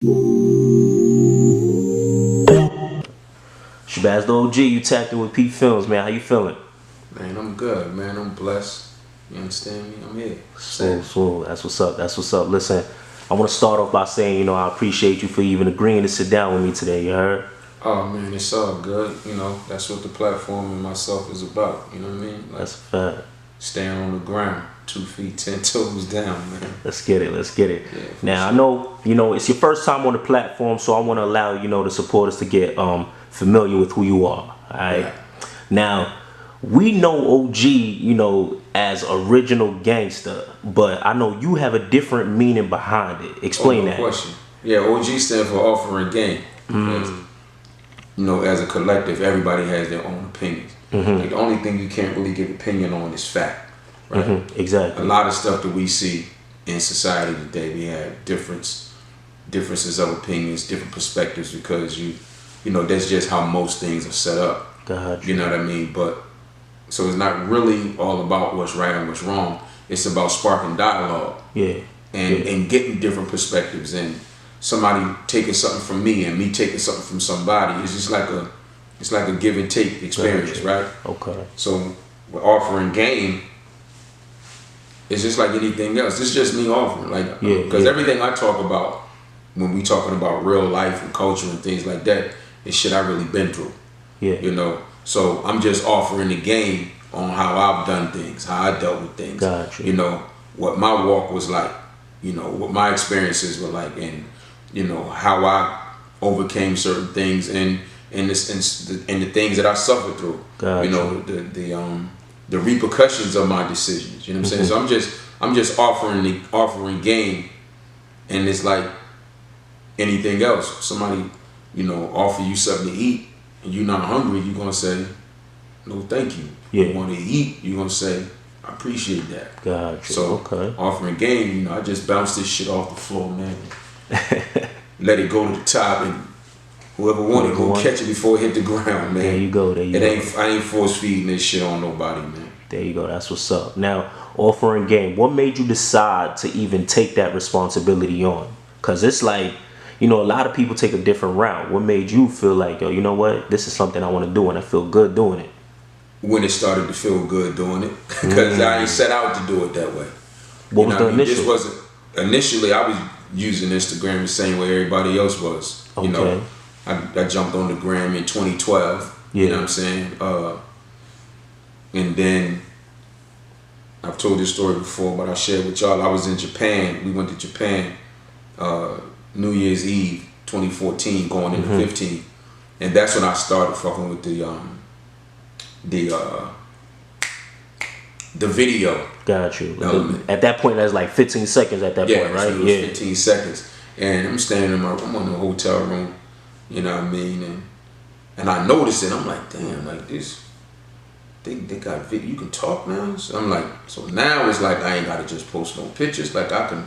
Shabazz The OG, you tapped in with Pete Films, man. How you feeling? Man, I'm good, man. I'm blessed. You understand me? I'm here. Smooth. That's what's up. That's what's up. Listen, I want to start off by saying, I appreciate you for even agreeing to sit down with me today. You heard? Oh, man, it's all good. That's what the platform and myself is about. You know what I mean? That's a fact. Staying on the ground, 2 feet, 10 toes down, man. Let's get it. Yeah, now, sure. I know, it's your first time on the platform, so I want to allow, the supporters to get familiar with who you are. All right? Yeah. Now, we know OG, as original gangster, but I know you have a different meaning behind it. Explain no that. Question. Yeah, OG stands for offering game. Because, as a collective, everybody has their own opinions. Like, the only thing you can't really give opinion on is fact. Right? Exactly. A lot of stuff that we see in society today, we have differences of opinions, different perspectives, because that's just how most things are set up. Gotcha. You know what I mean? But so it's not really all about what's right and what's wrong. It's about sparking dialogue. Yeah. And getting different perspectives, and somebody taking something from me and me taking something from somebody. It's just like a give and take experience, right? Okay. So we're offering game. It's just like anything else. It's just me offering, because everything I talk about when we talking about real life and culture and things like that is shit I really been through. Yeah. So I'm just offering the game on how I've done things, how I dealt with things. Gotcha. What my walk was like, what my experiences were like, and how I overcame certain things and the things that I suffered through. Gotcha. The repercussions of my decisions. You know what I'm saying? So I'm just offering game, and it's like anything else. Somebody, offer you something to eat and you're not hungry, you're gonna say, no thank you. Yeah. You wanna eat, you're gonna say, I appreciate that. Gotcha. So offering game, I just bounce this shit off the floor, man. Let it go to the top, and whoever want it, go catch it before it hit the ground, man. There you go. I ain't force feeding this shit on nobody, man. There you go. That's what's up. Now, offering game. What made you decide to even take that responsibility on? Because it's like, a lot of people take a different route. What made you feel like, yo, you know what? This is something I want to do, and I feel good doing it. When it started to feel good doing it, because I ain't set out to do it that way. What was the initial? Initially, I was using Instagram the same way everybody else was. Okay. I jumped on the gram in 2012. Yeah. You know what I'm saying? And then I've told this story before, but I'll share it with y'all. I was in Japan. We went to Japan New Year's Eve 2014 going into 15. And that's when I started fucking with the video. Got you. At that point, that's like 15 seconds at that point, right? It was 15 seconds. And I'm standing in my room, I'm in the hotel room, you know what I mean? And I noticed it. I'm like, damn, like this, they got video. You can talk now? So I'm like, so now it's like I ain't gotta just post no pictures. Like I can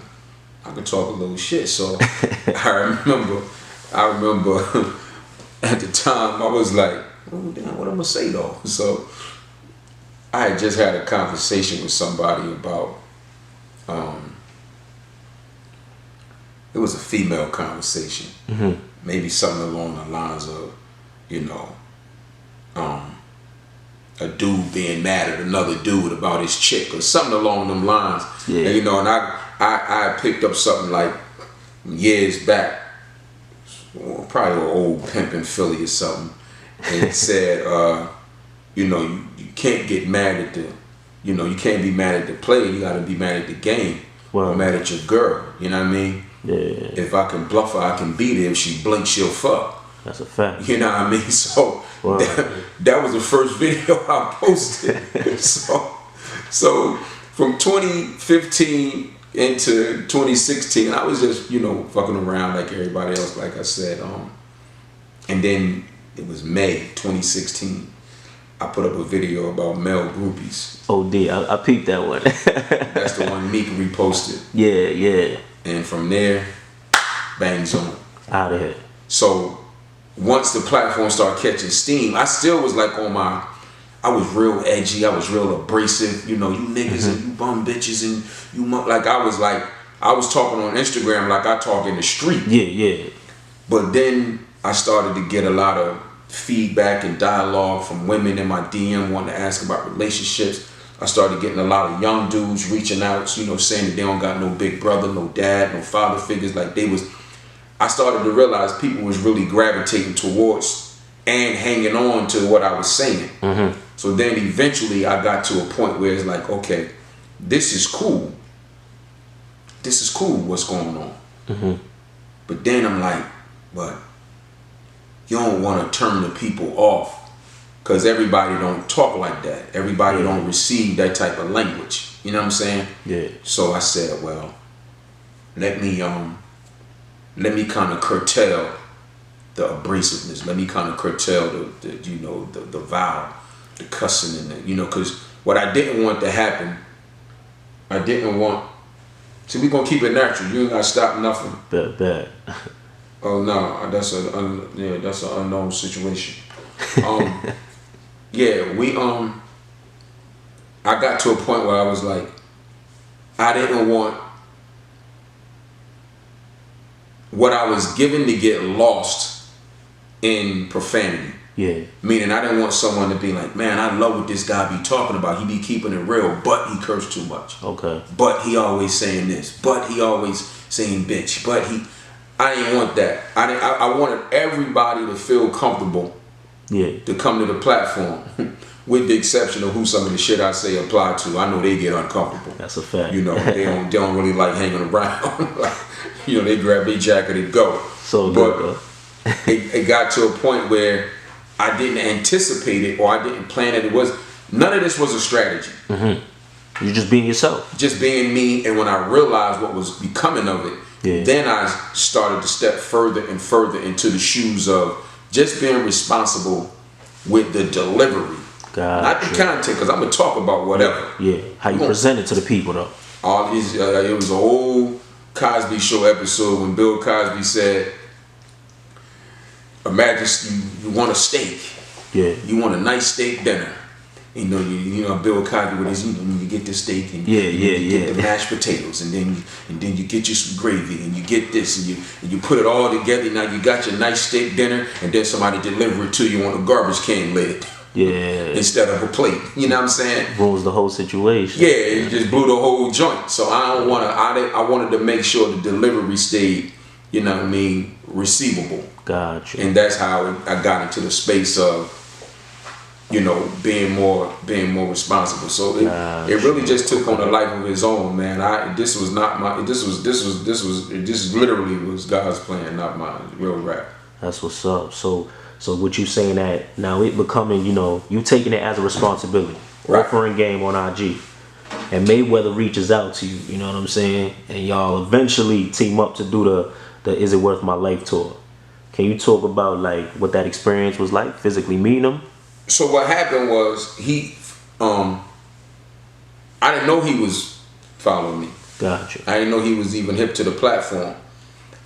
talk a little shit. So I remember at the time I was like, oh damn, what I'm gonna say though? So I had just had a conversation with somebody about it was a female conversation. Maybe something along the lines of, a dude being mad at another dude about his chick or something along them lines. Yeah. And, and I picked up something like years back, probably an old pimp in Philly or something, and it said, you can't get mad at you can't be mad at the player, you gotta be mad at the game. Wow. Or mad at your girl, you know what I mean? Yeah. If I can bluff her, I can beat her. If she blinks, she'll fuck. That's a fact. You know what I mean? So wow. that was the first video I posted. so from 2015 into 2016, I was just, fucking around like everybody else, like I said. And then it was May 2016. I put up a video about male groupies. Oh, I peeped that one. That's the one Meek reposted. Yeah. And from there, bang zone. Out of here. So once the platform started catching steam, I still was like I was real edgy, I was real abrasive, you niggas and you bum bitches and you like I was like I was talking on Instagram like I talk in the street. Yeah. But then I started to get a lot of feedback and dialogue from women in my DM wanting to ask about relationships. I started getting a lot of young dudes reaching out, you know, saying that they don't got no big brother, no dad, no father figures. Like I started to realize people was really gravitating towards and hanging on to what I was saying. Mm-hmm. So then eventually I got to a point where it's like, okay, this is cool. This is cool what's going on. Mm-hmm. But then I'm like, but you don't want to turn the people off because everybody don't talk like that. Everybody don't receive that type of language. You know what I'm saying? Yeah. So I said, well, let me kind of curtail the abrasiveness. Let me kind of curtail the vow, the cussing, and the, you know, because what I didn't want to happen, I didn't want. See, we gonna keep it natural. You ain't gotta stop nothing. Bet. Oh no, that's an unknown situation. Yeah, I got to a point where I was like, I didn't want what I was given to get lost in profanity. Yeah. Meaning I didn't want someone to be like, man, I love what this guy be talking about. He be keeping it real, but he cursed too much. Okay. But he always saying this. But he always saying bitch. But I didn't want that. I wanted everybody to feel comfortable. Yeah. To come to the platform, with the exception of who some of the shit I say apply to. I know they get uncomfortable. That's a fact. You know, they don't really like hanging around. Like, you know, they grab their jacket and go. So good, but it got to a point where I didn't anticipate it, or I didn't plan it. None of this was a strategy. Mm-hmm. You're just being yourself. Just being me, and when I realized what was becoming of it, then I started to step further and further into the shoes of just being responsible with the delivery. Not the content, because I'm going to talk about whatever. Yeah, how you present it to the people, though. All these, it was an old Cosby Show episode when Bill Cosby said, imagine you want a steak. Yeah. You want a nice steak dinner. You know Bill Cosby with his, you get the steak and you get the mashed potatoes, and then you get you some gravy, and you get this, and you put it all together. Now you got your nice steak dinner, and then somebody deliver it to you on a garbage can lid. Yeah. Instead of a plate. You know what I'm saying? Ruins the whole situation. Yeah, it just blew the whole joint. So I wanted to make sure the delivery stayed, you know what I mean, receivable. Gotcha. And that's how I got into the space of, you know, being more responsible. So it really just took on a life of its own, man. This literally was God's plan, not mine. Real rap. That's what's up. So what you saying that now it becoming, you know, you taking it as a responsibility, offering game on IG, and Mayweather reaches out to you, you know what I'm saying, and y'all eventually team up to do the Is It Worth My Life tour. Can you talk about like what that experience was like, physically meeting him? So what happened was I didn't know he was following me. Gotcha. I didn't know he was even hip to the platform.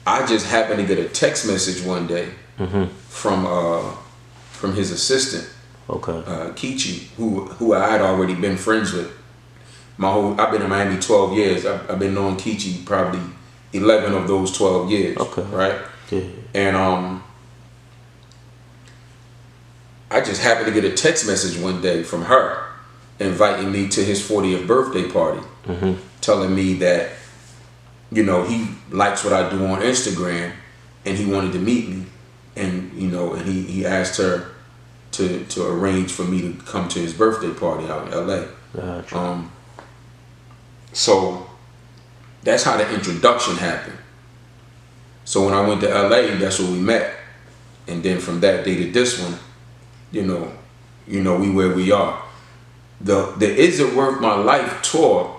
I just happened to get a text message one day from his assistant, Kichi, who I had already been friends with. I've been in Miami 12 years. I've been knowing Kichi probably 11 of those 12 years. Okay. Right? Yeah. And I just happened to get a text message one day from her inviting me to his 40th birthday party, telling me that, you know, he likes what I do on Instagram and he wanted to meet me, and, you know, and he asked her to arrange for me to come to his birthday party out in LA. Gotcha. So that's how the introduction happened. So when I went to LA, that's where we met. And then from that day to this one, you know, we where we are. The Is It Worth My Life tour,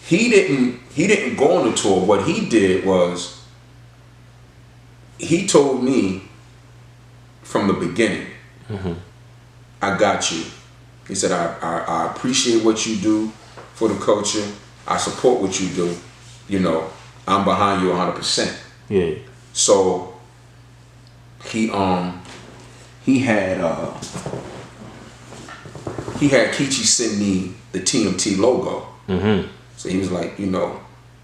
he didn't go on the tour. What he did was he told me from the beginning, I got you. He said, I appreciate what you do for the culture. I support what you do. You know, I'm behind you 100%. Yeah. So he had Kichi send me the TMT logo. So he was like, you know,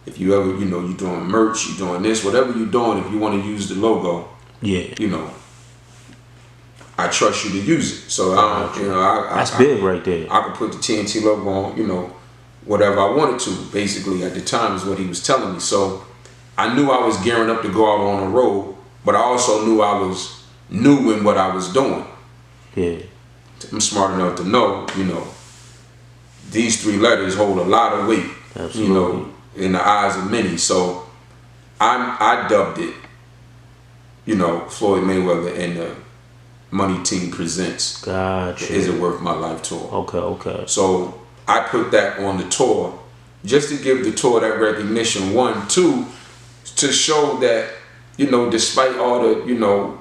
if you ever, you doing merch, you doing this, whatever you doing, if you want to use the logo, I trust you to use it. So that's big right there. I could put the TNT logo on, whatever I wanted to. Basically, at the time is what he was telling me. So I knew I was gearing up to go out on the road, but I also knew I was new in what I was doing. Yeah, I'm smart enough to know, these 3 letters hold a lot of weight. Absolutely. In the eyes of many. So I dubbed it, Floyd Mayweather and the Money Team Presents. Gotcha. Is It Worth My Life tour. Okay. So I put that on the tour just to give the tour that recognition. 1, 2, to show that, despite all the,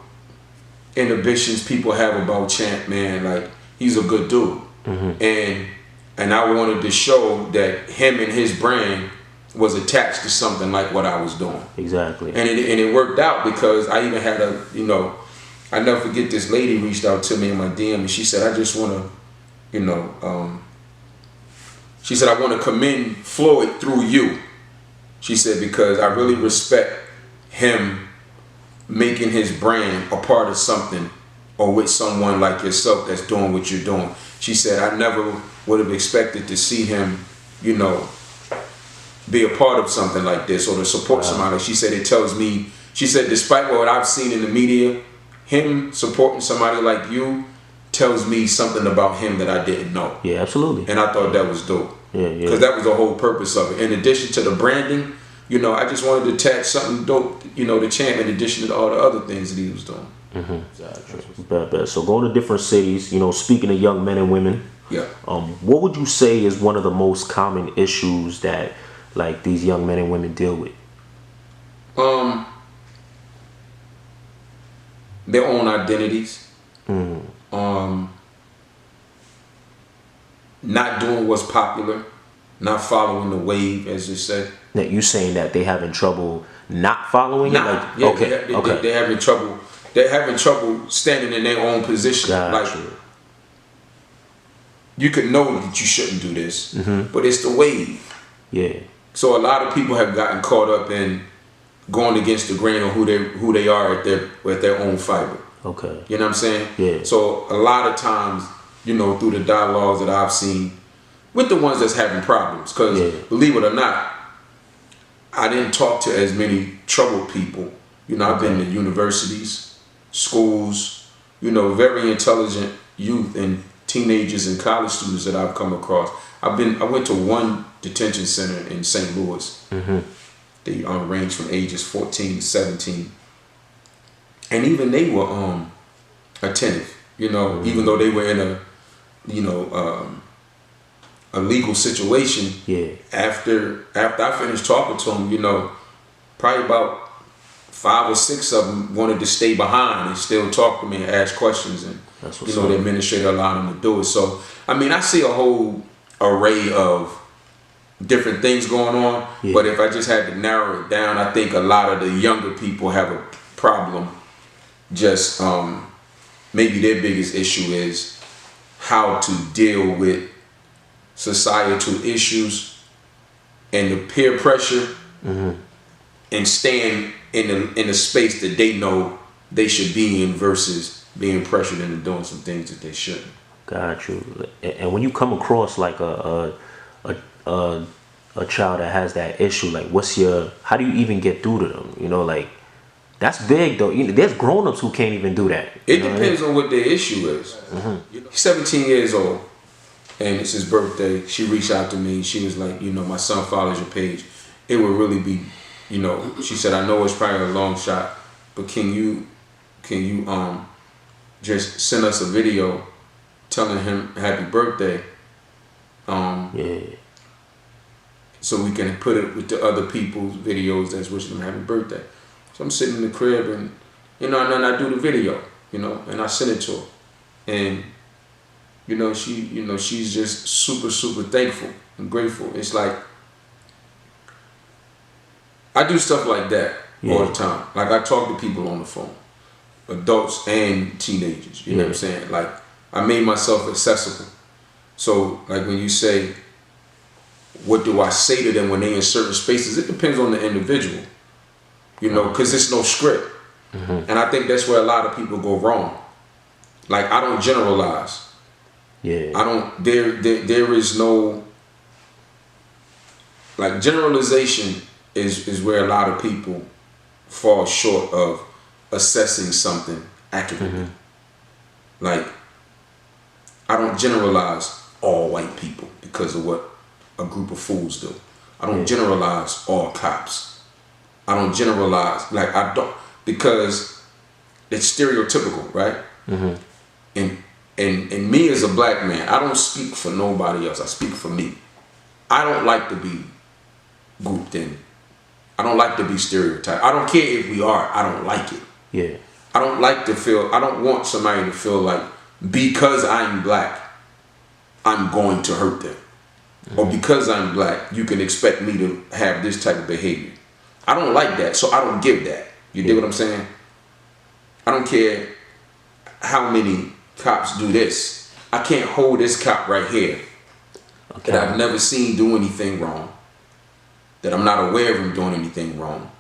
inhibitions people have about Champ, man, like, he's a good dude. And I wanted to show that him and his brand was attached to something like what I was doing. Exactly. And it worked out, because I even had I never forget, this lady reached out to me in my DM and she said, I just want to, she said, I want to commend Floyd through you. She said, because I really respect him making his brand a part of something, or with someone like yourself that's doing what you're doing. She said, I never would have expected to see him, be a part of something like this, or to support somebody. She said, it tells me, she said, despite what I've seen in the media, him supporting somebody like you tells me something about him that I didn't know. Yeah, absolutely. And I thought that was dope. Yeah. Because that was the whole purpose of it. In addition to the branding, I just wanted to attach something dope, to Champ, in addition to all the other things that he was doing. Exactly. So going to different cities, speaking of young men and women, what would you say is one of the most common issues that, like, these young men and women deal with? Their own identities. Not doing what's popular, not following the wave, as you said. Now, you saying that they having trouble not following it? They're having trouble. They're having trouble standing in their own position. Gotcha. Like, you could know that you shouldn't do this, but it's the wave. Yeah. So a lot of people have gotten caught up in going against the grain of who they are at their own fiber. Okay. You know what I'm saying? Yeah. So a lot of times, through the dialogues that I've seen with the ones that's having problems, because believe it or not, I didn't talk to as many troubled people. I've been to universities, schools, very intelligent youth and teenagers and college students that I've come across. I went to one detention center in St. Louis. They range from ages 14 to 17. And even they were attentive, even though they were in a legal situation. Yeah. After I finished talking to them, probably about 5 or 6 of them wanted to stay behind and still talk to me and ask questions, and the administrator allowed them to do it. So I see a whole array of different things going on, but if I just had to narrow it down, I think a lot of the younger people have a problem. Just maybe their biggest issue is how to deal with societal issues and the peer pressure, and staying in the space that they know they should be in, versus being pressured into doing some things that they shouldn't. Got you. And when you come across like a child that has that issue, like, how do you even get through to them? That's big though. There's grown-ups who can't even do that. It depends on what their issue is. He's 17 years old, and it's his birthday. She reached out to me. She was like, my son follows your page. It would really be, she said, I know it's probably a long shot, but can you just send us a video telling him happy birthday? So we can put it with the other people's videos that's wishing him happy birthday. So I'm sitting in the crib, and and then I do the video, and I send it to her, and she's just super, super thankful and grateful. It's like I do stuff like that all the time. Like, I talk to people on the phone, adults and teenagers. You know what I'm saying? Like, I made myself accessible. So like when you say, what do I say to them when they in certain spaces? It depends on the individual, you know, because it's no script. And I think that's where a lot of people go wrong. Like, I don't generalize. Yeah. I don't, there is no, like, generalization is where a lot of people fall short of assessing something accurately. Like, I don't generalize all white people because of what a group of fools do. I don't generalize all cops. I don't generalize, like, I don't, because it's stereotypical, right? And me as a black man, I don't speak for nobody else. I speak for me. I don't like to be grouped in. I don't like to be stereotyped. I don't care if we are. I don't like it. Yeah. I don't like to feel, I don't want somebody to feel like because I'm black, I'm going to hurt them. Or because I'm black, you can expect me to have this type of behavior. I don't like that, so I don't give that. You dig what I'm saying? I don't care how many cops do this. I can't hold this cop right here that I've never seen do anything wrong, that I'm not aware of him doing anything wrong,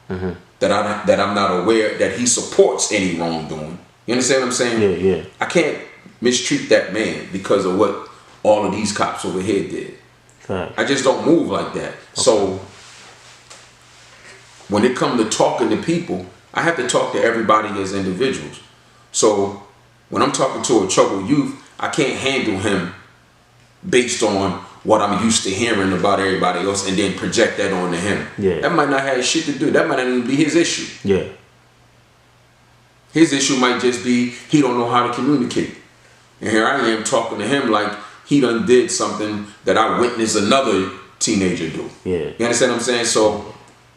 that I'm not aware that he supports any wrongdoing. You understand what I'm saying? Yeah. I can't mistreat that man because of what all of these cops over here did. I just don't move like that. So when it comes to talking to people, I have to talk to everybody as individuals. So when I'm talking to a troubled youth, I can't handle him based on what I'm used to hearing about everybody else and then project that onto him. Yeah. That might not have shit to do. That might not even be his issue. Yeah. His issue might just be he don't know how to communicate. And here I am talking to him like he done did something that I witnessed another teenager do. Yeah. You understand what I'm saying? So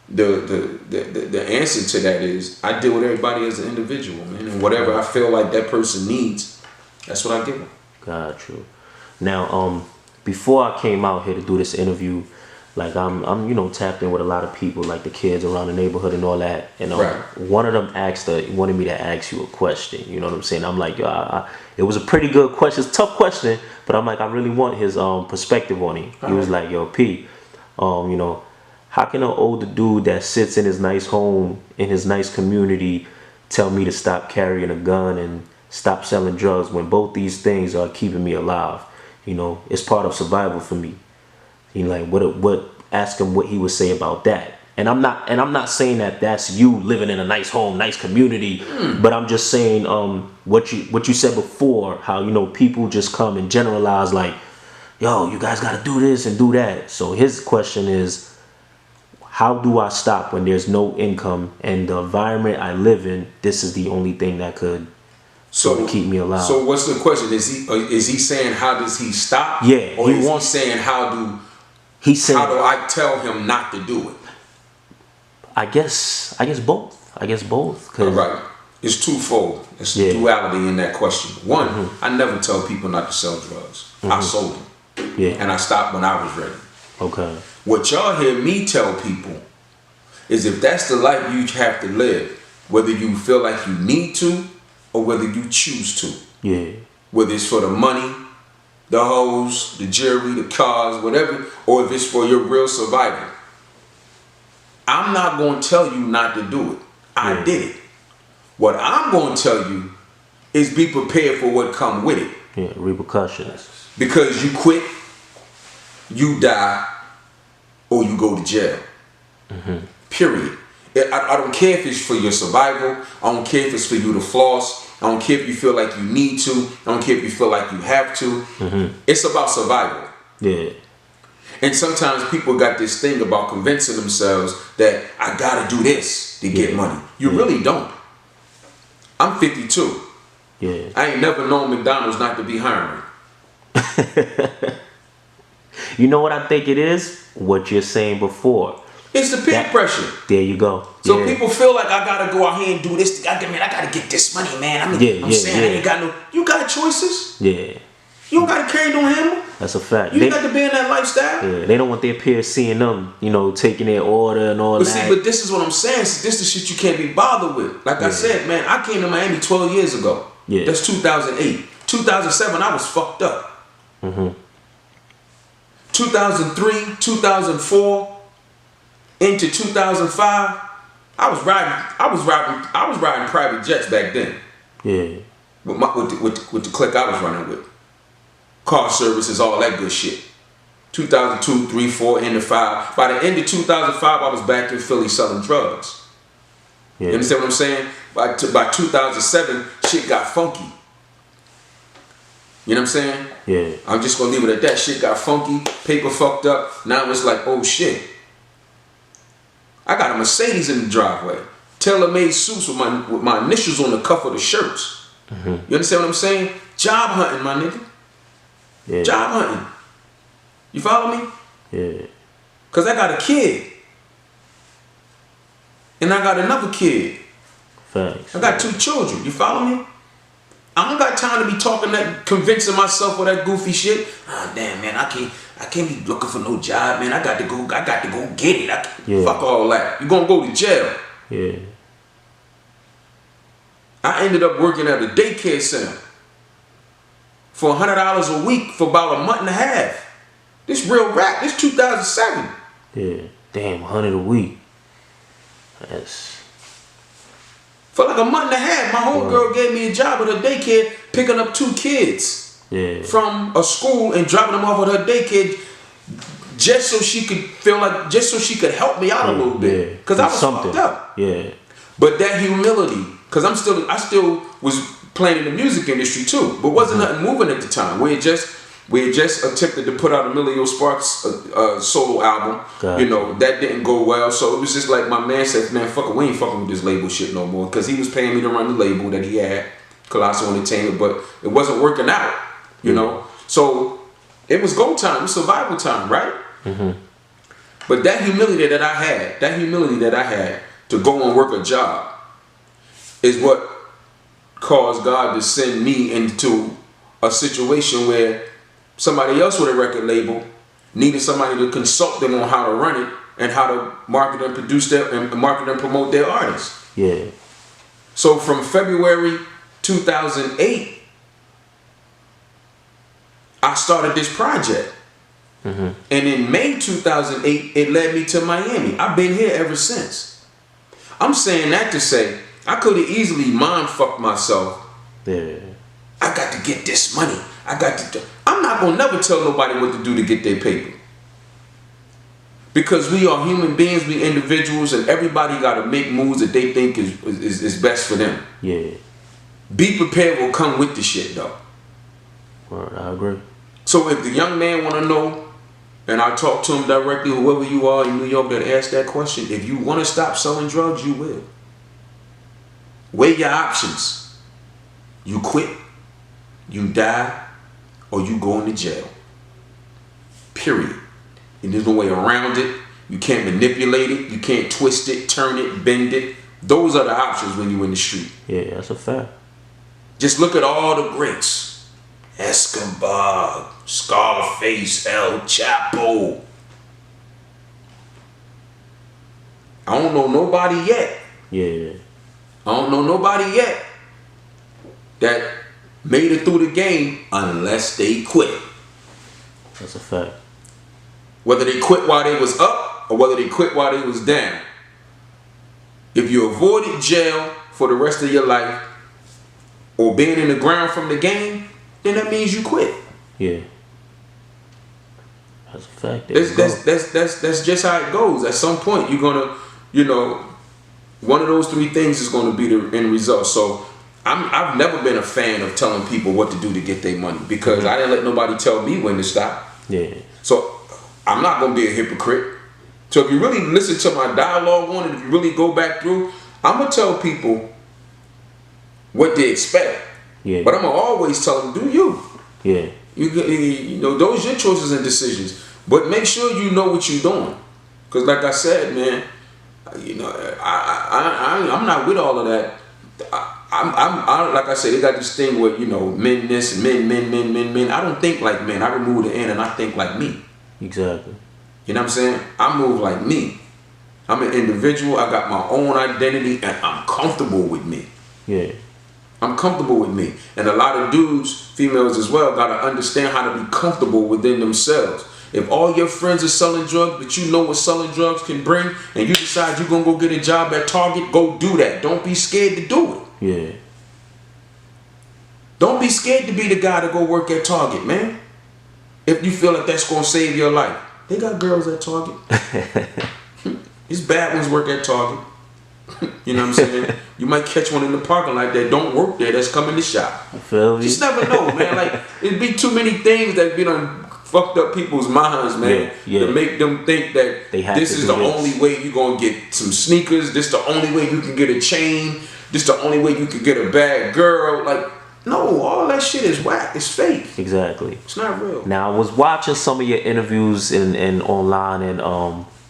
the answer to that is I deal with everybody as an individual, man. And whatever I feel like that person needs, that's what I give them. Got you. Now, before I came out here to do this interview, like I'm you know, tapped in with a lot of people, like the kids around the neighborhood and all that. And one of them wanted me to ask you a question. You know what I'm saying? I'm like, yo, it was a pretty good question. It's a tough question, but I'm like, I really want his perspective on it. He was like, yo, P, you know, how can an older dude that sits in his nice home, in his nice community, tell me to stop carrying a gun and stop selling drugs when both these things are keeping me alive? You know, it's part of survival for me. He like, what? Ask him what he would say about that. And I'm not saying that that's you living in a nice home, nice community, but I'm just saying what you said before, how, you know, people just come and generalize like, yo, you guys got to do this and do that. So his question is, how do I stop when there's no income and the environment I live in, this is the only thing that could sort of keep me alive? So what's the question? Is he saying how does he stop? Yeah. Or is he saying how do I tell him not to do it? I guess both. Right. It's twofold. It's duality in that question. One, I never tell people not to sell drugs. I sold them. Yeah. And I stopped when I was ready. Okay. What y'all hear me tell people is if that's the life you have to live, whether you feel like you need to or whether you choose to. Yeah. Whether it's for the money, the hoes, the jewelry, the cars, whatever, or if it's for your real survival. I'm not going to tell you not to do it. I did it. What I'm going to tell you is be prepared for what come with it. Yeah, repercussions. Because you quit, you die, or you go to jail. Period. I don't care if it's for your survival. I don't care if it's for you to floss. I don't care if you feel like you need to. I don't care if you feel like you have to. It's about survival. Yeah. And sometimes people got this thing about convincing themselves that I gotta do this to get money. You really don't. I'm 52. Yeah. I ain't never known McDonald's not to be hiring. You know what I think it is? What you're saying before. It's the peer pressure. There you go. So people feel like I gotta go out here and do this. I gotta get this money, man. I ain't got no. You got choices. Yeah. You don't gotta carry no hammer. That's a fact. You got to be in that lifestyle. Yeah, they don't want their peers seeing them, you know, taking their order and all that. But this is what I'm saying. See, this is the shit you can't be bothered with. Like I said, man, I came to Miami 12 years ago. Yeah. That's 2008. 2007, I was fucked up. 2008, 2003, 2004, into 2005, I was riding private jets back then. Yeah. With the clique I was running with. Car services, all that good shit. 2002, 3, 4, into 5. By the end of 2005, I was back in Philly selling drugs. Yeah. You understand what I'm saying? By 2007, shit got funky. You know what I'm saying? Yeah. I'm just gonna leave it at that. Shit got funky, paper fucked up. Now it's like, oh shit. I got a Mercedes in the driveway. Tailor-made suits with my initials on the cuff of the shirts. Mm-hmm. You understand what I'm saying? Job hunting, my nigga. Yeah. Job hunting. You follow me? Yeah. Cause I got a kid. And I got another kid. Facts. I got 2 children. You follow me? I don't got time to be talking that, convincing myself with that goofy shit. Ah, damn, man, I can't be looking for no job, man. I got to go get it. Fuck all that. You're gonna go to jail. Yeah. I ended up working at a daycare center for $100 a week for about a month and a half. This real rap. This 2007. Yeah. Damn, 100 a week. That's... For like a month and a half, my homegirl gave me a job at her daycare picking up 2 kids from a school and dropping them off at her daycare just so she could help me out a little bit. Because I was fucked up. Yeah. But that humility, because I still was playing in the music industry too, but wasn't nothing moving at the time. We had just attempted to put out Emilio Sparks' solo album. You know, that didn't go well. So it was just like my man said, man, fuck it, we ain't fucking with this label shit no more. Because he was paying me to run the label that he had, Colossal Entertainment, but it wasn't working out, you know. So it was go time, it was survival time, right? Mm-hmm. But that humility that I had to go and work a job is what caused God to send me into a situation where somebody else with a record label needed somebody to consult them on how to run it and how to market and promote their artists. Yeah. So from February 2008, I started this project. Mm-hmm. And in May 2008, it led me to Miami. I've been here ever since. I'm saying that to say I could have easily mind fucked myself. Yeah. I got to get this money. I'm not gonna never tell nobody what to do to get their paper. Because we are human beings, we individuals, and everybody gotta make moves that they think is best for them. Yeah. Be prepared will come with the shit though. Well, I agree. So if the young man wanna know, and I talk to him directly, whoever you are in New York that asked that question, if you wanna stop selling drugs, you will. Weigh your options. You quit, you die, or you go into jail. Period. And there's no way around it. You can't manipulate it. You can't twist it, turn it, bend it. Those are the options when you're in the street. Yeah, that's a fact. Just look at all the greats. Escobar, Scarface, El Chapo. I don't know nobody yet. Yeah. I don't know nobody yet that made it through the game unless they quit. That's a fact. Whether they quit while they was up or whether they quit while they was down. If you avoided jail for the rest of your life or being in the ground from the game, then that means you quit. Yeah. That's a fact. That's just how it goes. At some point you're gonna, one of those 3 things is gonna be the end result. So I've never been a fan of telling people what to do to get their money because I didn't let nobody tell me when to stop. Yeah. So I'm not gonna be a hypocrite. So if you really listen to my dialogue on it, if you really go back through, I'm gonna tell people what they expect. Yeah. But I'm gonna always tell them, do you? Yeah. Those are your choices and decisions. But make sure you know what you're doing. Cause like I said, man, I'm not with all of that. I'm like I said, they got this thing where men this, men. I don't think like men. I remove the N and I think like me. Exactly. You know what I'm saying? I move like me. I'm an individual. I got my own identity, and I'm comfortable with me. Yeah. I'm comfortable with me, and a lot of dudes, females as well, gotta understand how to be comfortable within themselves. If all your friends are selling drugs, but you know what selling drugs can bring, and you decide you're gonna go get a job at Target, go do that. Don't be scared to do it. Yeah. Don't be scared to be the guy to go work at Target, man. If you feel like that's gonna save your life. They got girls at Target. These bad ones work at Target. You know what I'm saying? You might catch one in the parking lot that don't work there that's coming to shop. I feel you. Just never know, man. Like, it'd be too many things that be done fucked up people's minds, man. Yeah. To make them think that this is the only way you're gonna get some sneakers, this the only way you can get a chain, this the only way you can get a bad girl. Like, no, all that shit is whack. It's fake. Exactly. It's not real. Now, I was watching some of your interviews and online, and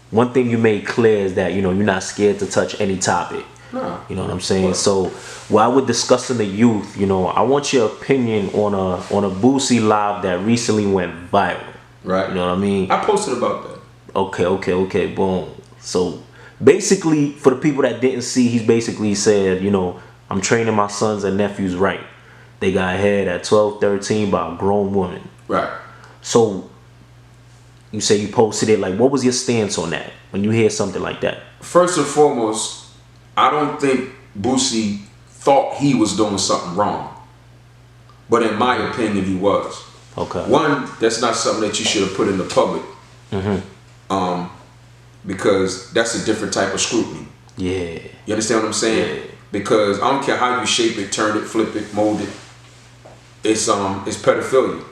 one thing you made clear is that, you know, you're not scared to touch any topic. No. You know what I'm saying? So while we're discussing the youth, you know, I want your opinion on a Boosie live that recently went viral. Right. You know what I mean? I posted about that. Okay, boom. So basically, for the people that didn't see, he's basically said, you know, I'm training my sons and nephews right. They got head at 12, 13 by a grown woman. Right. So you say you posted it. Like, what was your stance on that when you hear something like that? First and foremost, I don't think Boosie thought he was doing something wrong. But in my opinion, he was. Okay. One, that's not something that you should have put in the public. Because that's a different type of scrutiny. Yeah. You understand what I'm saying? Yeah. Because I don't care how you shape it, turn it, flip it, mold it. It's pedophilia.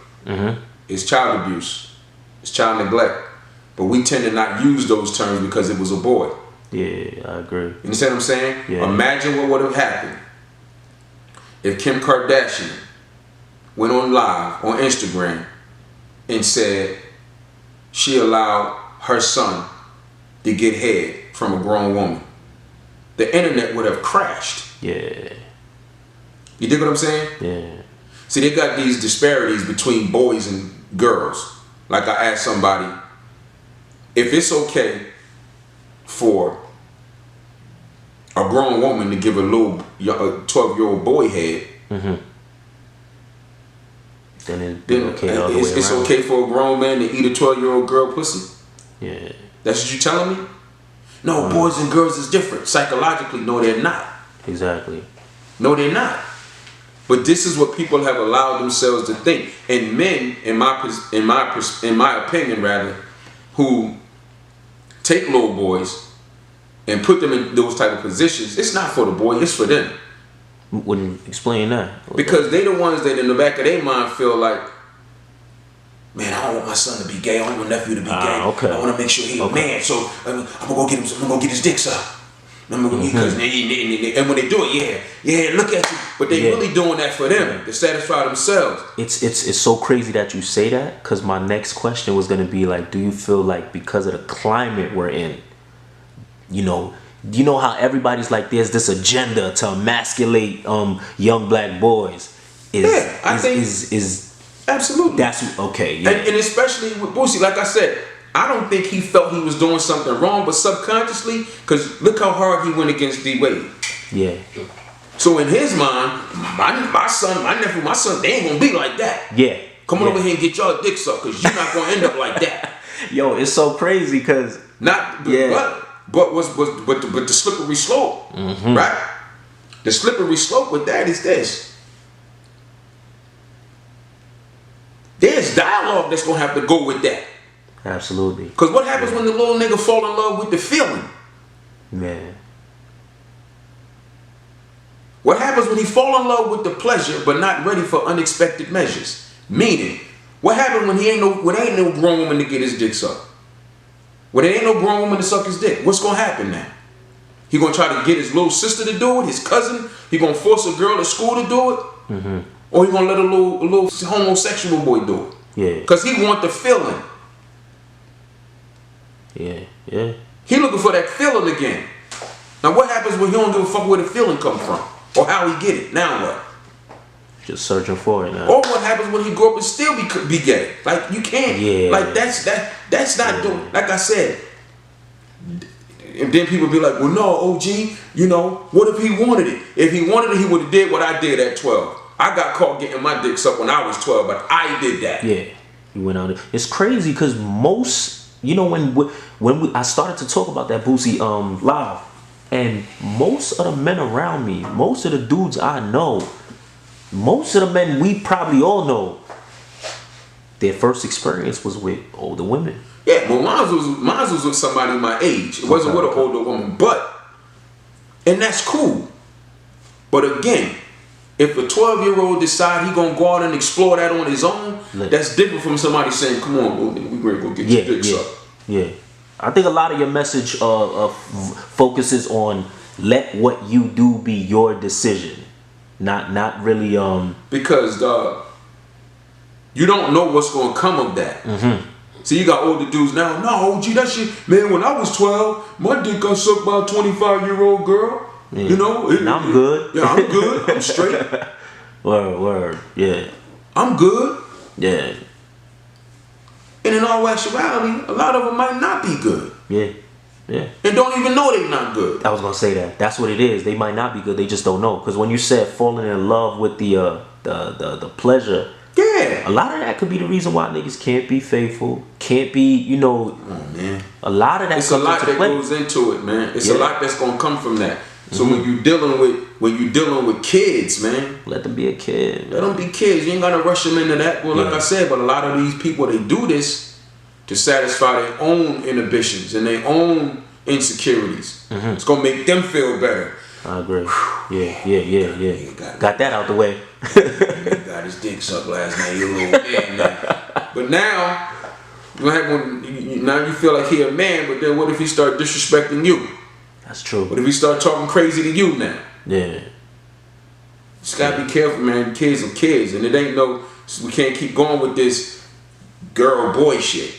It's child abuse. It's child neglect. But we tend to not use those terms because it was a boy. Yeah, I agree. You understand what I'm saying? Yeah. Imagine what would have happened if Kim Kardashian went on live on Instagram and said she allowed her son to get head from a grown woman. The internet would have crashed. Yeah. You dig what I'm saying? Yeah. See, they got these disparities between boys and girls. Like I asked somebody, if it's okay for a grown woman to give a 12-year-old boy head, then it's okay all the way it's around. okay for a grown man to eat a 12-year-old girl pussy? Yeah. That's what you telling me? No, boys and girls is different. Psychologically, no, they're not. Exactly. No, they're not. But this is what people have allowed themselves to think. And men, in my opinion, rather, who take little boys and put them in those type of positions, it's not for the boy, it's for them. Wouldn't explain that. Because they the ones that in the back of their mind feel like, man, I don't want my son to be gay. I don't want my nephew to be gay. Okay. I want to make sure he's a man. So I'm gonna go get him. I'm gonna get his dick sucked. And when they do it, yeah, look at you. But they really doing that for them to satisfy themselves. It's so crazy that you say that, because my next question was gonna be like, do you feel like because of the climate we're in, you know how everybody's like, there's this agenda to emasculate young black boys? I think absolutely. That's okay. Yeah. And especially with Boosie, like I said, I don't think he felt he was doing something wrong, but subconsciously, because look how hard he went against D Wade. Yeah. So in his mind, my son, my nephew, my son, they ain't gonna be like that. Yeah. Come on over here and get y'all dick sucked, because you're not gonna end up like that. Yo, it's so crazy because but the slippery slope, right? The slippery slope with that is this. There's dialogue that's gonna have to go with that. Absolutely. Because what happens when the little nigga fall in love with the feeling? Man. What happens when he fall in love with the pleasure but not ready for unexpected measures? Meaning, what happens when ain't no grown woman to get his dick sucked? When there ain't no grown woman to suck his dick, what's gonna happen now? He gonna try to get his little sister to do it, his cousin? He gonna force a girl at school to do it? Or he gonna let a little homosexual boy do it? Yeah. Because he want the feeling. Yeah. He looking for that feeling again. Now what happens when he don't give a fuck where the feeling come from? Or how he get it? Now what? Just searching for it now. Or what happens when he grow up and still be gay? Like, you can't. Yeah. Like, that's not doing. Like I said. And then people be like, well, no, OG, you know, what if he wanted it? If he wanted it, he would have did what I did at 12. I got caught getting my dick sucked when I was 12, but I did that. Yeah. You went out. It's crazy because most, you know, I started to talk about that Boosie live, and most of the men around me, most of the dudes I know, most of the men we probably all know, their first experience was with older women. Yeah, well, mine was with somebody my age. It wasn't with an older woman, and that's cool. But again, if a 12-year-old decide he gonna go out and explore that on his own, that's different from somebody saying, "Come on, we ready to go get your dicks up." Yeah, I think a lot of your message focuses on let what you do be your decision, not really because you don't know what's gonna come of that. So you got older dudes now. No, OG, that shit, man. When I was 12, my dick got sucked by a 25-year-old girl. Yeah. You know, I'm good. Yeah, I'm good. I'm straight. Word. Yeah. I'm good. Yeah. And in all actuality, a lot of them might not be good. Yeah. And don't even know they not good. I was gonna say that. That's what it is. They might not be good. They just don't know. Because when you said falling in love with the pleasure. Yeah. A lot of that could be the reason why niggas can't be faithful, can't be, you know. Oh, man. A lot of that. It's a lot that goes into it, man. It's a lot that's gonna come from that. So when you dealing with kids, man, let them be a kid. Let them be kids. You ain't gotta rush them into that. Well, like I said, but a lot of these people, they do this to satisfy their own inhibitions and their own insecurities. It's gonna make them feel better. I agree. Yeah. Got that out the way. He got his dick sucked last night. You little man now. But now, now you feel like he a man. But then what if he start disrespecting you? That's true. What if he start talking crazy to you now? Yeah. Just gotta be careful, man. Kids are kids, and it ain't no. We can't keep going with this girl boy shit.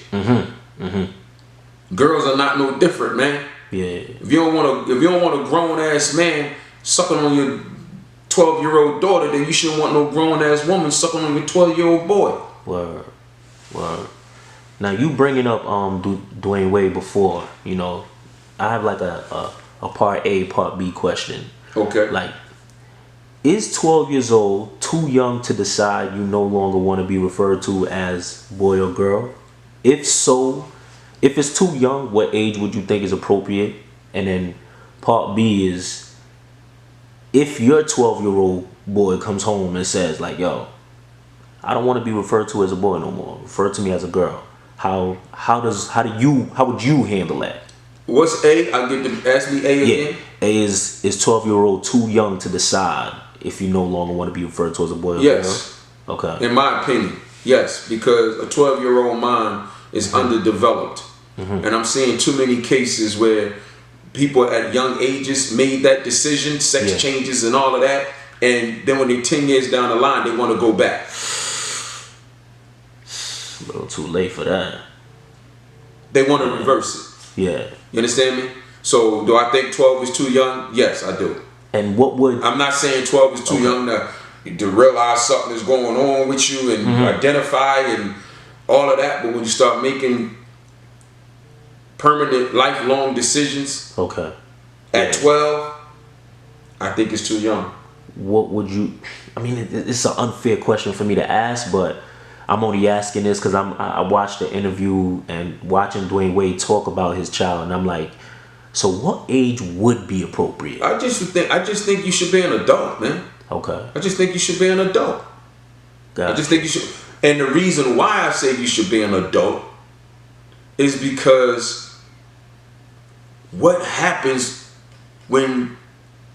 Girls are not no different, man. Yeah. If you don't want a grown ass man sucking on your 12-year-old daughter, then you shouldn't want no grown ass woman sucking on your 12-year-old boy. Word. Now you bringing up Dwayne Wade before, you know, I have like a part A, part B question. Okay. Like, is 12 years old too young to decide you no longer want to be referred to as boy or girl? If so, if it's too young, what age would you think is appropriate? And then part B is, if your 12-year-old boy comes home and says like, yo, I don't want to be referred to as a boy no more, refer to me as a girl, how would you handle that? What's A? I get to ask me A again. A is 12-year-old too young to decide if you no longer want to be referred to as a boy or yes. girl? Okay. In my opinion, yes, because a 12-year-old mind is underdeveloped. And I'm seeing too many cases where people at young ages made that decision, sex changes and all of that, and then when they're 10 years down the line, they want to go back. A little too late for that. They want to reverse it. Yeah. You understand me? So do I think 12 is too young? Yes, I do. And what would... I'm not saying 12 is too young to realize something is going on with you and identify and all of that, but when you start making permanent, lifelong decisions at 12, I think it's too young. What would you... I mean, it's an unfair question for me to ask, but I'm only asking this because I watched the interview and watching Dwayne Wade talk about his child, and I'm like, so what age would be appropriate? I just think you should be an adult, man. Okay. I just think you should be an adult. I just think you should. And the reason why I say you should be an adult is because what happens when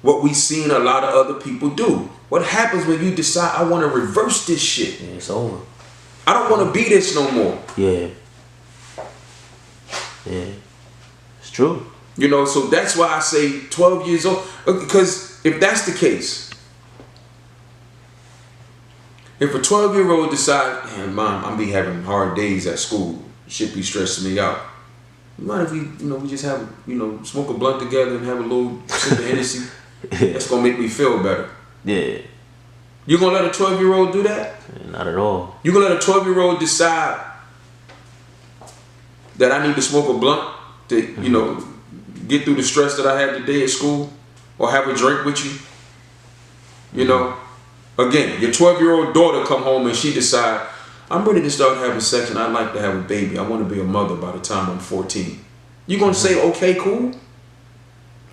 what we seen a lot of other people do? What happens when you decide I want to reverse this shit? Yeah, it's over. I don't want to be this no more. Yeah. It's true. You know, so that's why I say 12 years old. Because if that's the case, if a 12-year-old decide, man, Mom, I'm be having hard days at school, shit be stressing me out. You mind if we just have, smoke a blunt together and have a little sip of Hennessy? That's gonna make me feel better. Yeah. You gonna let a 12-year-old do that? Not at all. You gonna let a 12-year-old decide that I need to smoke a blunt to, get through the stress that I had today at school, or have a drink with you? You know, again, your 12-year-old daughter come home and she decide, I'm ready to start having sex and I'd like to have a baby. I want to be a mother by the time I'm 14. You gonna say, okay, cool?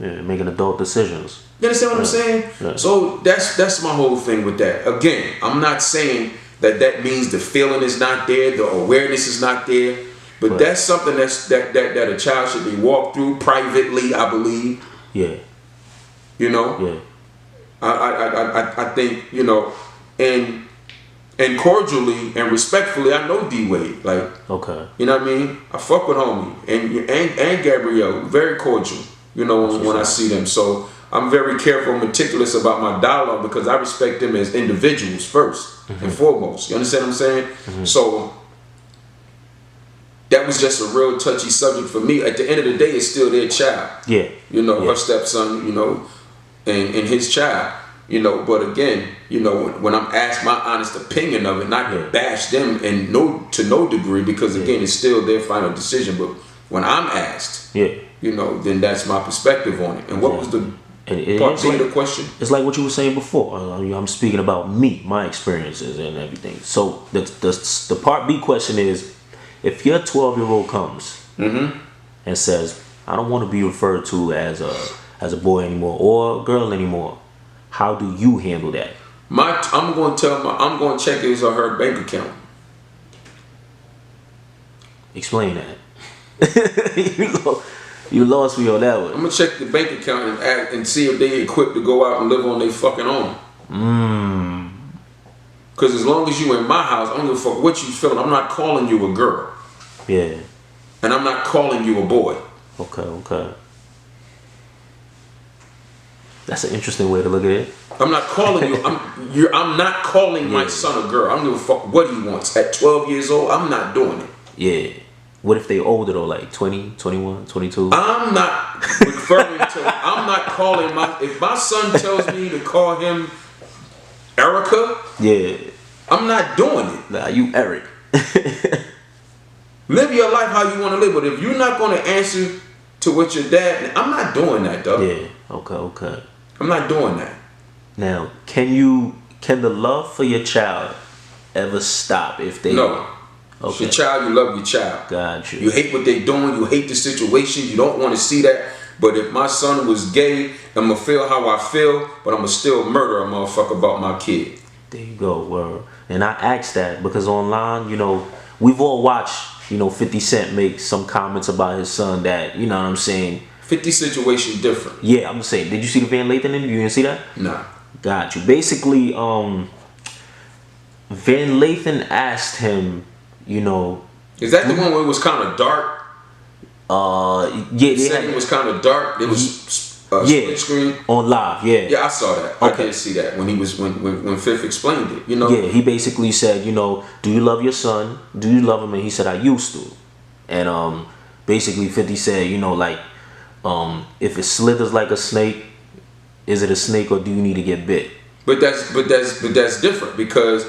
Yeah, making adult decisions. You understand what I'm saying? Yeah. So that's my whole thing with that. Again, I'm not saying that means the feeling is not there, the awareness is not there, but that's something that a child should be walked through privately, I believe. Yeah. You know? Yeah. I think, you know, and cordially and respectfully, I know D Wade. Like, okay. You know what I mean? I fuck with homie and Gabrielle, very cordial. You know, when I see them. So I'm very careful and meticulous about my dialogue because I respect them as individuals first and foremost. You understand what I'm saying? So that was just a real touchy subject for me. At the end of the day, it's still their child. Yeah. You know, her stepson, you know, and his child. You know, but again, you know, when I'm asked my honest opinion of it, not to bash them and to no degree, because again, it's still their final decision. But when I'm asked, you know, then that's my perspective on it. And what was the part B of the question? It's like what you were saying before. I'm speaking about me, my experiences and everything. So the part B question is, if your 12-year-old comes and says, I don't want to be referred to as a boy anymore or a girl anymore, how do you handle that? I'm going to check his or her bank account. Explain that. You lost me on that one. I'm going to check the bank account and see if they equipped to go out and live on their fucking own. Because as long as you in my house, I don't give a fuck what you feeling. I'm not calling you a girl. Yeah. And I'm not calling you a boy. Okay. That's an interesting way to look at it. I'm not calling you. I'm not calling my son a girl. I don't give a fuck what he wants. At 12 years old, I'm not doing it. Yeah. What if they older though, like 20, 21, 22? I'm not referring to. I'm not calling if my son tells me to call him Erica. Yeah. I'm not doing it. Nah, you Eric. Live your life how you want to live, but if you're not going to answer to what your dad, I'm not doing that, though. Yeah. Okay. I'm not doing that. Now, can the love for your child ever stop if they? No. Okay. It's your child, you love your child. Got you. You hate what they're doing. You hate the situation. You don't want to see that. But if my son was gay, I'm going to feel how I feel, but I'm going to still murder a motherfucker about my kid. There you go, word. And I asked that because online, you know, we've all watched, you know, 50 Cent make some comments about his son that, you know what I'm saying? 50 situation different. Yeah, I'm saying. Did you see the Van Lathan interview? You didn't see that? Nah. Got you. Basically, Van Lathan asked him, you know. Is that the one where it was kind of dark? Yeah. It was kind of dark. It was split screen on live. Yeah. Yeah, I saw that. Okay. I did see that when he was when Fifth explained it. You know. Yeah, he basically said, you know, do you love your son? Do you love him? And he said, I used to. And basically 50 said, you know, like, if it slithers like a snake, is it a snake or do you need to get bit? But that's different because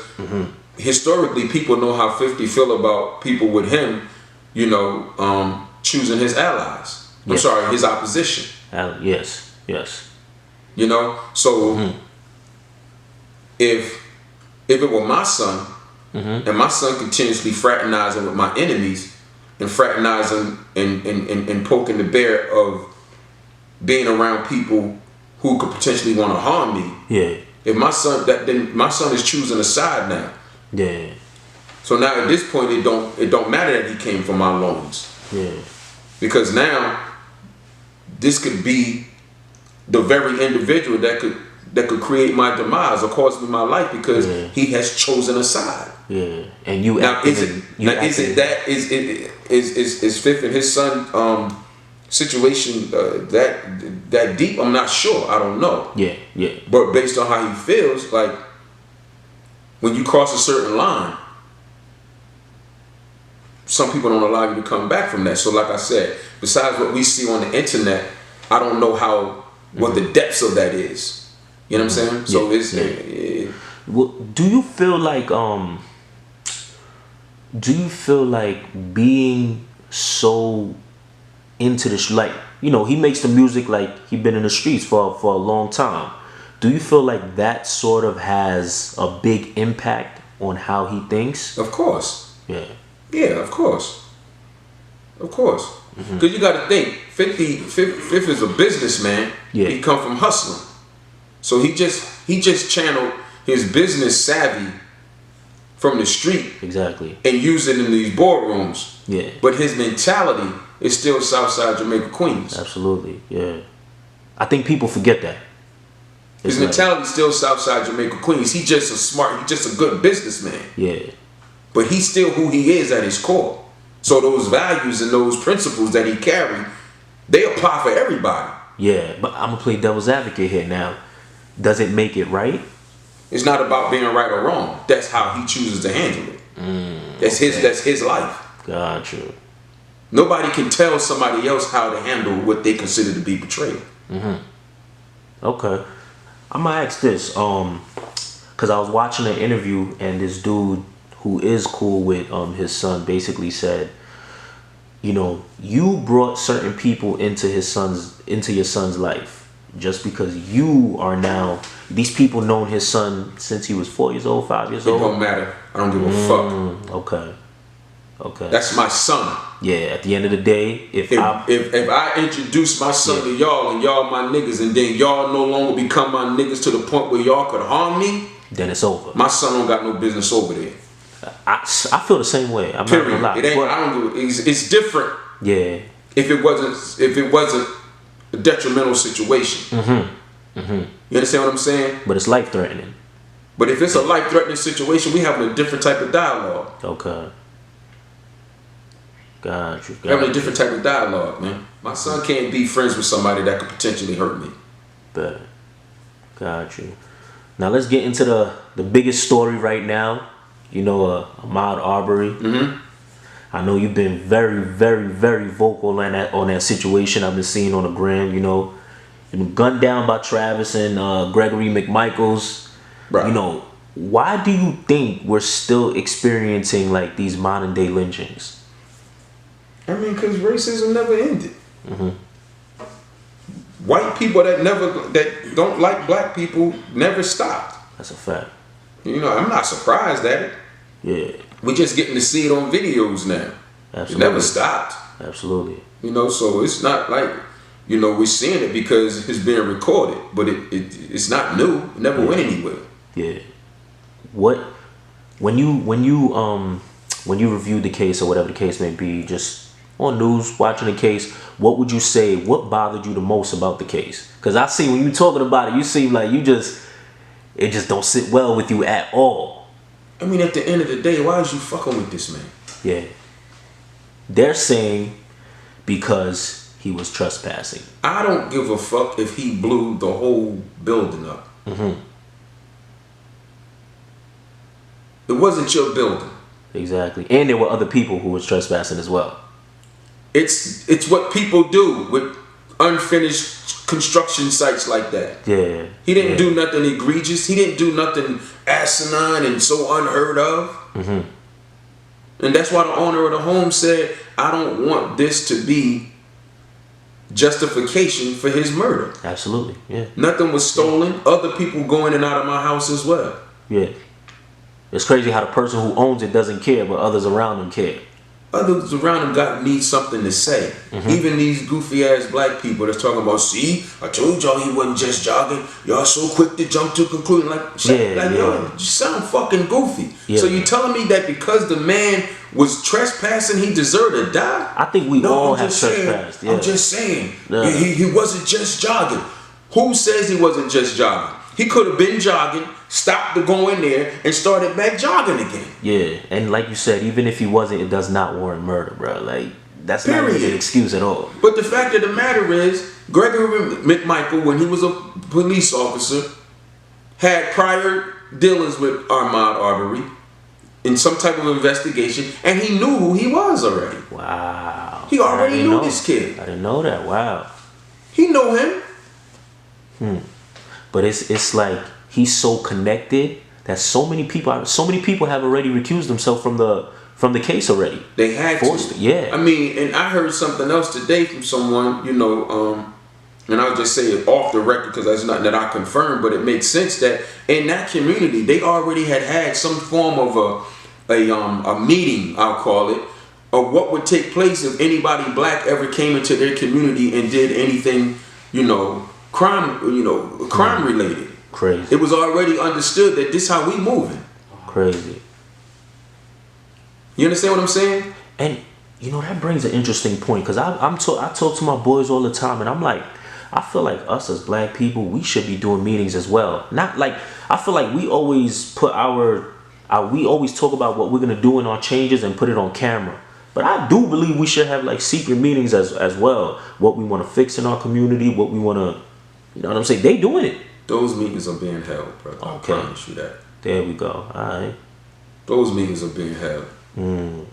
historically people know how 50 feel about people with him, you know, choosing his allies. I'm sorry, his opposition. Yes. You know, so if it were my son and my son continuously fraternizing with my enemies and fraternizing and poking the bear of being around people who could potentially want to harm me. Yeah. If my son then my son is choosing a side now. Yeah. So now at this point it don't matter that he came from my loins. Yeah. Because now this could be the very individual that could create my demise or cause me my life because he has chosen a side. Yeah. And you now is Fifth and his son situation that deep? I'm not sure. I don't know. Yeah. But based on how he feels, like when you cross a certain line, some people don't allow you to come back from that. So like I said, besides what we see on the internet, I don't know what the depths of that is. You know what I'm saying? So it's well, do you feel like being so into this, like, you know, he makes the music like he been in the streets for a long time. Do you feel like that sort of has a big impact on how he thinks. Of course. Yeah. Yeah, of course. Of course. Because you got to think, 50 is a businessman. Yeah. He come from hustling. So he just channeled his business savvy from the street. Exactly. And use it in these boardrooms. Yeah. But his mentality is still Southside Jamaica, Queens. Absolutely. Yeah. I think people forget that. His mentality is still Southside Jamaica, Queens. He's just a good businessman. Yeah. But he's still who he is at his core. So those values and those principles that he carry, they apply for everybody. Yeah, but I'm gonna play devil's advocate here now. Does it make it right? It's not about being right or wrong. That's how he chooses to handle it. That's his life. Got you. Nobody can tell somebody else how to handle what they consider to be betrayal. Okay. I'm gonna ask this, because I was watching an interview and this dude who is cool with his son basically said, you know, you brought certain people into your son's life just because you are now, these people known his son since he was 4 years old, 5 years old. It don't matter. I don't give a fuck. Okay. That's my son. Yeah, at the end of the day, if I introduce my son to y'all and y'all my niggas and then y'all no longer become my niggas to the point where y'all could harm me, then it's over. My son don't got no business over there. I feel the same way. I'm Period. not gonna lie. It ain't. I don't. It's different. Yeah. If it wasn't a detrimental situation. You understand what I'm saying? But it's life threatening. But if it's a life threatening situation, we having a different type of dialogue. Okay. Got you. Having a different type of dialogue, man. My son can't be friends with somebody that could potentially hurt me. Bet. Got you. Now let's get into the biggest story right now. You know, Ahmaud Arbery. I know you've been very, very, very vocal on that situation. I've been seeing on the gram. You know, you've been gunned down by Travis and Gregory McMichaels. Right. You know, why do you think we're still experiencing like these modern day lynchings? I mean, because racism never ended. White people that don't like black people never stopped. That's a fact. You know, I'm not surprised at it. Yeah. We're just getting to see it on videos now. Absolutely. It never stopped. Absolutely. You know, so it's not like, you know, we're seeing it because it's being recorded, but it's not new. It never went anywhere. Yeah. When you reviewed the case or whatever the case may be, just on news, watching the case, what would you say, what bothered you the most about the case? Because I see when you talking about it, you seem like it just don't sit well with you at all. I mean, at the end of the day, why is you fucking with this man? Yeah. They're saying because he was trespassing. I don't give a fuck if he blew the whole building up. It wasn't your building. Exactly. And there were other people who was trespassing as well. It's what people do with unfinished construction sites like that. Yeah. He didn't do nothing egregious. He didn't do nothing asinine and so unheard of. And that's why the owner of the home said, I don't want this to be justification for his murder. Absolutely. Yeah. Nothing was stolen. Other people go in and out of my house as well. Yeah. It's crazy how the person who owns it doesn't care, but others around them care. Others around him need something to say. Even these goofy ass black people that's talking about, see, I told y'all he wasn't just jogging. Y'all so quick to jump to conclusion. Like, yo, you sound fucking goofy. Yeah. So you telling me that because the man was trespassing, he deserved to die? I think we all have trespassed. Yeah. I'm just saying, he wasn't just jogging. Who says he wasn't just jogging? He could have been jogging, stopped to go in there, and started back jogging again. Yeah, and like you said, even if he wasn't, it does not warrant murder, bro. Like, that's not even an excuse at all. But the fact of the matter is, Gregory McMichael, when he was a police officer, had prior dealings with Ahmaud Arbery in some type of investigation, and he knew who he was already. Wow. He already knew this kid. I didn't know that. Wow. He knew him. But it's like he's so connected that so many people have already recused themselves from the case already. They had forced to. Yeah. I mean, and I heard something else today from someone, you know, and I'll just say it off the record because that's nothing that I confirm, but it makes sense that in that community they already had some form of a meeting, I'll call it, of what would take place if anybody black ever came into their community and did anything, crime related. Crazy. It was already understood that this how we moving. Crazy. You understand what I'm saying? And that brings an interesting point, because I talk to my boys all the time, and I'm like, I feel like us as black people, we should be doing meetings as well. Not like, I feel like we always put we always talk about what we're gonna do in our changes and put it on camera. But I do believe we should have like secret meetings as well. What we want to fix in our community, what we want to, you know what I'm saying? They doing it. Those meetings are being held, brother. Okay. I promise you that. There we go. All right. Those meetings are being held.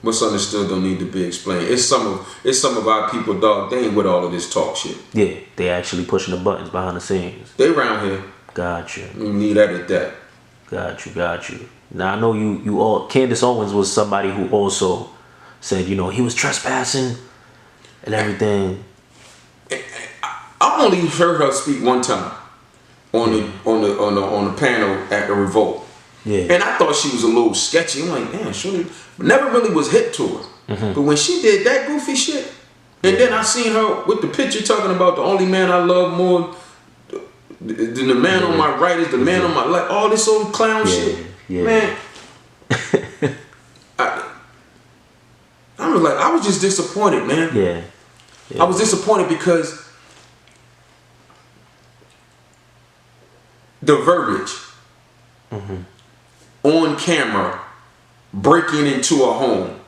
What's understood don't need to be explained. It's some of our people, dog. They ain't with all of this talk shit. Yeah, they actually pushing the buttons behind the scenes. They around here. Gotcha. You need that at that. Got you. Now I know you all. Candace Owens was somebody who also said, he was trespassing and everything. I only heard her speak one time on the panel at the Revolt. Yeah. And I thought she was a little sketchy. I'm like, damn, she never really was hip to her. But when she did that goofy shit, and then I seen her with the picture talking about the only man I love more than the man on my right is the man on my left, all this old clown shit. Yeah. Man, I was just disappointed, man. Yeah. I was disappointed because the verbiage on camera breaking into a home.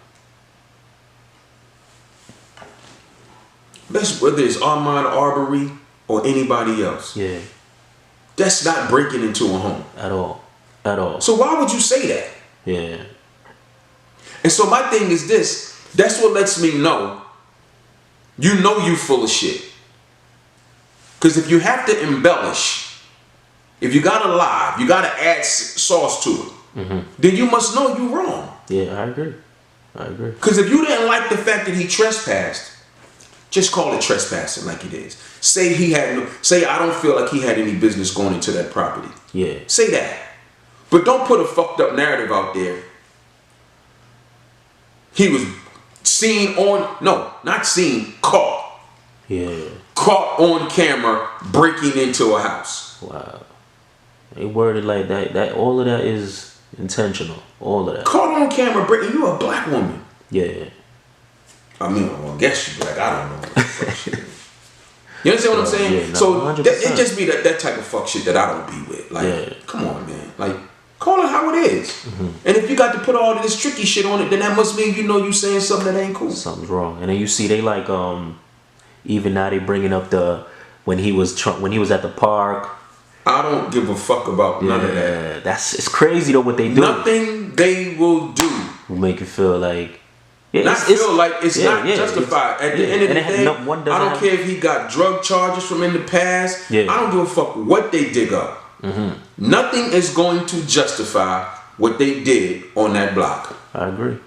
That's whether it's Ahmaud Arbery or anybody else. Yeah. That's not breaking into a home. At all. So why would you say that? Yeah. And so my thing is this. That's what lets me know you full of shit. Because if you have to embellish, if you gotta lie, you gotta add sauce to it, then you must know you wrong. Yeah, I agree. Because if you didn't like the fact that he trespassed, just call it trespassing like it is. Say I don't feel like he had any business going into that property. Yeah. Say that. But don't put a fucked up narrative out there. He was caught. Yeah. Caught on camera breaking into a house. Wow. They worded like that. That all of that is intentional. All of that. Caught on camera breaking. You a black woman. Yeah. I mean, well, I guess you black. I don't know. You understand what I'm saying? Yeah, no, so it 100%. just be that type of fuck shit that I don't be with. Like, come on, man. Like, call it how it is. And if you got to put all of this tricky shit on it, then that must mean you saying something that ain't cool. Something's wrong. And then you see they like even now they bringing up when he was at the park. I don't give a fuck about none of that. It's crazy though what they do. Nothing they will do will make you feel like it's not justified. At the end of the day, I don't care if he got drug charges from in the past. I don't give a fuck what they dig up. Nothing is going to justify what they did on that block. I agree.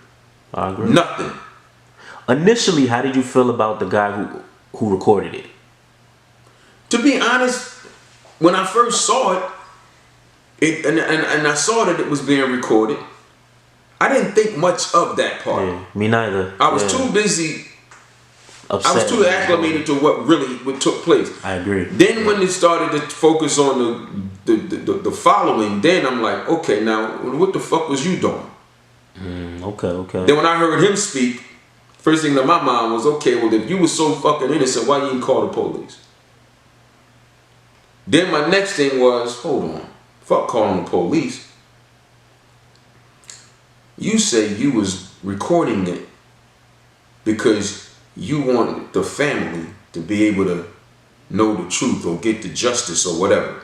Nothing. Initially, how did you feel about the guy who recorded it? To be honest, when I first saw it, and I saw that it was being recorded, I didn't think much of that part. Yeah, me neither. I was too busy. Upset. I was too acclimated to what took place. I agree. Then when it started to focus on the following, then I'm like, okay, now what the fuck was you doing? Okay. Then when I heard him speak, first thing that my mind was, okay, well if you were so fucking innocent, why you didn't call the police? Then my next thing was, hold on, fuck calling the police. You say you was recording it because you wanted the family to be able to know the truth or get the justice or whatever.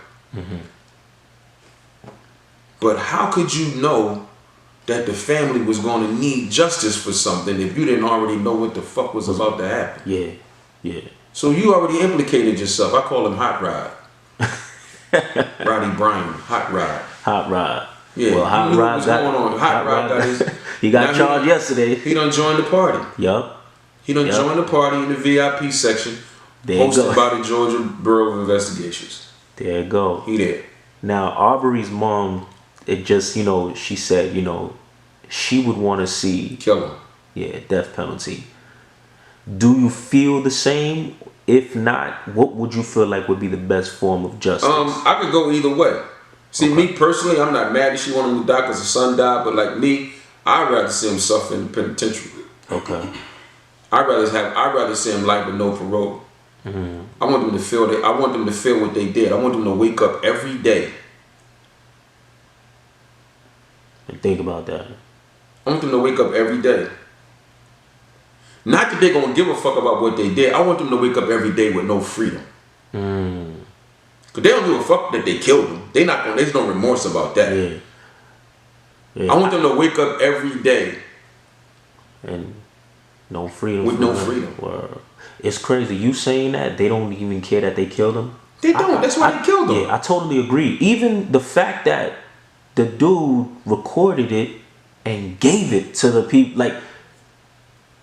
But how could you know that the family was going to need justice for something if you didn't already know what the fuck was about to happen? Yeah. So you already implicated yourself. I call him Hot Rod. Roddy Bryan, Hot Rod. Yeah, well, Hot Rod got his. He got charged yesterday. He done joined the party. Yup. He done joined the party in the VIP section There you Hosted go. by the Georgia Bureau of Investigations. There you go. He there. Now, Arbery's mom, it just, she said, she would want to see, Kill him. yeah, death penalty. Do you feel the same? If not, what would you feel like would be the best form of justice? I could go either way. See, me personally, I'm not mad that she wanted him to die because her son died, but like me, I'd rather see him suffer in the penitentiary. Okay. I'd rather see him life with no parole. Mm-hmm. I want them to feel that. I want them to feel what they did. I want them to wake up every day. And think about that. I want them to wake up every day. Not that they're gonna give a fuck about what they did. I want them to wake up every day with no freedom. Cause they don't give a fuck that they killed him. There's no remorse about that. Yeah. Yeah. I want them to wake up every day and no freedom. With no freedom. Well, it's crazy. You saying that they don't even care that they killed him. They don't. That's why they killed him. Yeah, I totally agree. Even the fact that the dude recorded it and gave it to the people, like,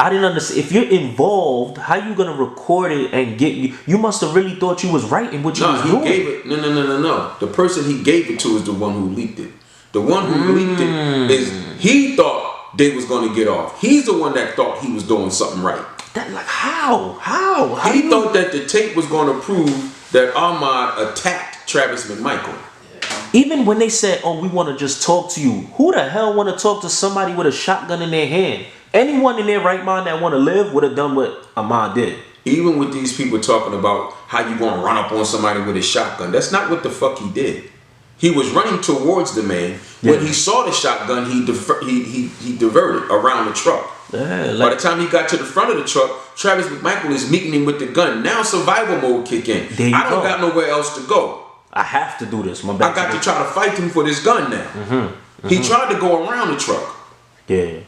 I didn't understand. If you're involved, how you gonna record it and get you? You must have really thought you was right in what you was doing. Gave it. No. The person he gave it to is the one who leaked it. The one who leaked it is he thought they was gonna get off. He's the one that thought he was doing something right. That, like, how? He thought that the tape was gonna prove that Ahmaud attacked Travis McMichael. Even when they said, "Oh, we want to just talk to you," who the hell want to talk to somebody with a shotgun in their hand? Anyone in their right mind that want to live would have done what Ahmaud did. Even with these people talking about how you gonna run up on somebody with a shotgun, that's not what the fuck he did. He was running towards the man. When he saw the shotgun, he diverted around the truck. Yeah, By the time he got to the front of the truck, Travis McMichael is meeting him with the gun. Now survival mode kick in. I don't got nowhere else to go. I have to do this. I got to try to fight him for this gun now. He tried to go around the truck. Yeah.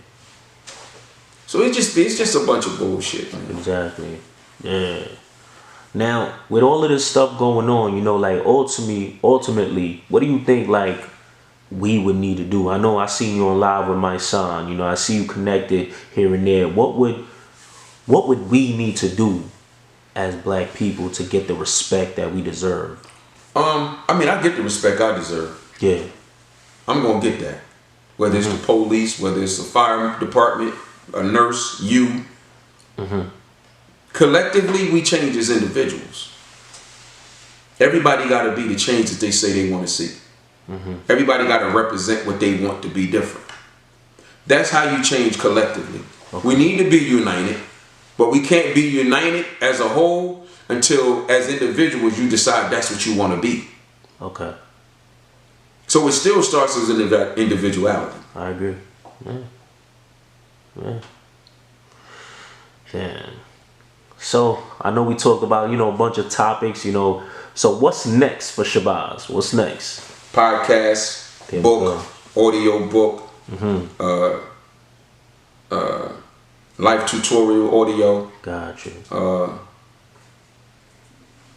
So it's just a bunch of bullshit, man. Exactly. Yeah. Now, with all of this stuff going on, like, ultimately, what do you think, like, we would need to do? I know I seen you on live with my son. I see you connected here and there. What would we need to do as black people to get the respect that we deserve? I get the respect I deserve. Yeah. I'm gonna get that. Whether it's the police, whether it's the fire department, a nurse, you. Collectively, we change as individuals. Everybody got to be the change that they say they want to see. Everybody got to represent what they want to be different. That's how you change collectively. Okay. We need to be united, but we can't be united as a whole until, as individuals, you decide that's what you want to be. Okay. So it still starts as an individuality. I agree. Yeah. Damn. So I know we talked about a bunch of topics. So what's next for Shabazz? What's next? Podcast, book, audio book, life tutorial audio. Gotcha.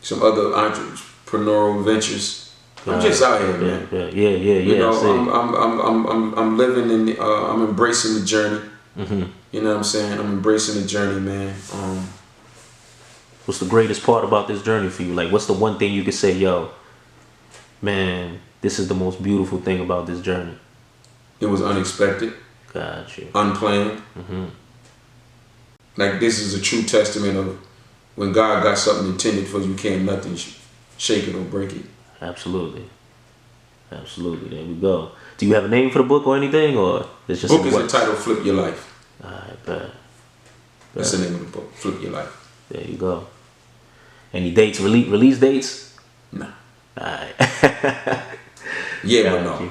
Some other entrepreneurial ventures. I'm just out here, man. Yeah. I'm living in. I'm embracing the journey. You know what I'm saying? I'm embracing the journey, man. What's the greatest part about this journey for you? Like, what's the one thing you could say, yo, man, this is the most beautiful thing about this journey? It was unexpected. Gotcha. Unplanned. Like, this is a true testament of when God got something intended for you, can't nothing shake it or break it. Absolutely. There we go. Do you have a name for the book or anything, or it's just book is entitled "Flip Your Life"? Alright, bet. That's the name of the book. Flip Your Life. There you go. Any dates? Release dates? No. Alright. Yeah, but no.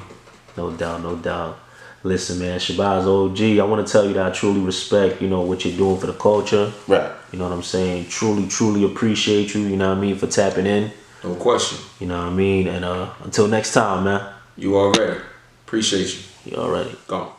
No doubt. Listen, man, Shabazz OG, I want to tell you that I truly respect, what you're doing for the culture. Right. You know what I'm saying? Truly appreciate you, for tapping in. No question. You know what I mean? And until next time, man. You already. Appreciate you. You already. Gone.